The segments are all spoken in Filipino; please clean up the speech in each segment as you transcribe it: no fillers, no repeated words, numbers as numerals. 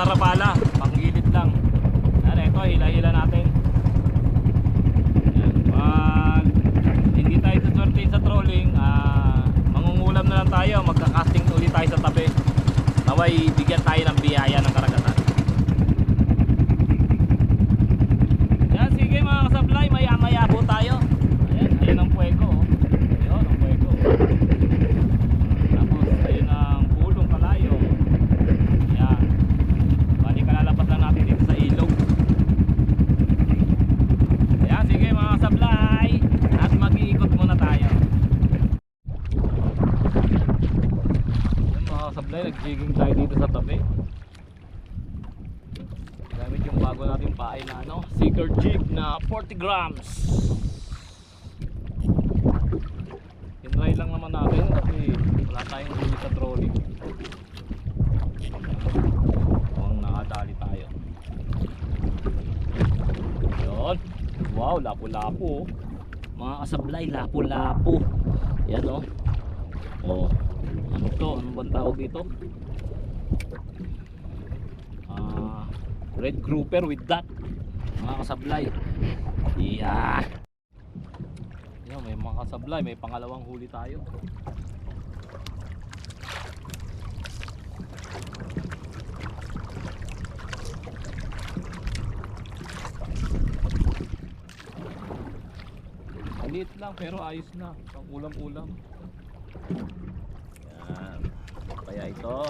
Sarapala, panggilid lang. Yan, ito, hila-hila natin. Yan. Pag hindi tayo suswertein sa trolling, mangungulam na lang tayo, magka-casting ulit tayo sa tabi. Naway bigyan tayo ng biyaya ng karagatan. Yan, sige mga kasablay, maya-maya po tayo. Ayan, ayun ang puwego. Ayun ang puwego. Tapos ayun ang pulong kalayo. Yan. Bali kalalapas lang natin dito sa ilog. Ayan, sige mga kasablay, at mag-iikot muna tayo. Ayan mga kasablay, nag-jigging tayo dito sa tabi. Gamit yung bago natin paay na Seeker jig na 40 grams. Tinry lang naman natin kasi wala tayong huli sa trolling. Mukhang nakadali tayo. Yun. Wow, lapu-lapu. Mga kasablay, lapu-lapu. Yan oh, ano to? Anong bang tawag dito? Red grouper with that. Mga kasablay. Yeah. Yan, may mga kasablay, may pangalawang huli tayo. Maliit lang pero ayos na, pang ulam-ulam. Yan. Kaya ito,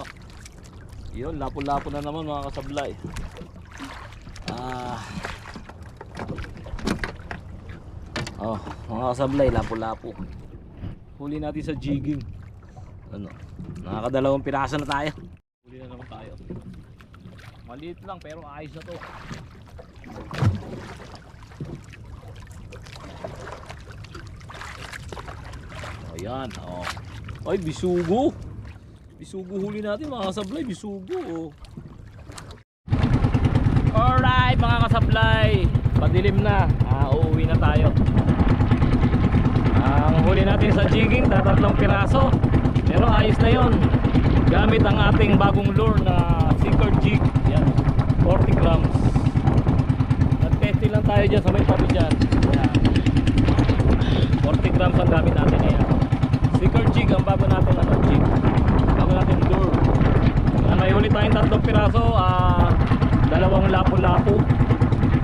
yun, lapu-lapu na naman mga kasablay. Oh, mga kasablay, lapu-lapu. Huli natin sa jigging. Nakakadalawang pirasa na tayo. Huli na naman tayo. Maliit lang pero ayos na to. Ayan, ay, bisugo. Bisugo huli natin mga kasablay, bisugo. Alright mga kasablay, padilim na, uuwi na tayo. Ang huli natin sa jigging, 3 piraso. Pero ayos na yon. Gamit ang ating bagong lure na Seeker jig. Yan, 40 grams. Nag-testing lang tayo dyan sa may tabi dyan. Yan. 40 grams ang gamit natin ngayon. Seeker jig ang bago natin jig. Bago natin lure. May huli tayong 3 piraso, 2 lapu-lapu,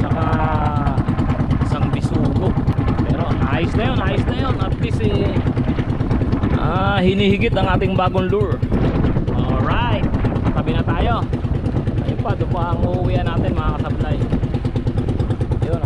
saka isang bisugo. Pero ayos na yun, ayos na yun. At least hinihigit ang ating bagong lure. Alright, tabi na tayo. Ayun pa, doon pa ang uuwian natin mga kasablay. Yun,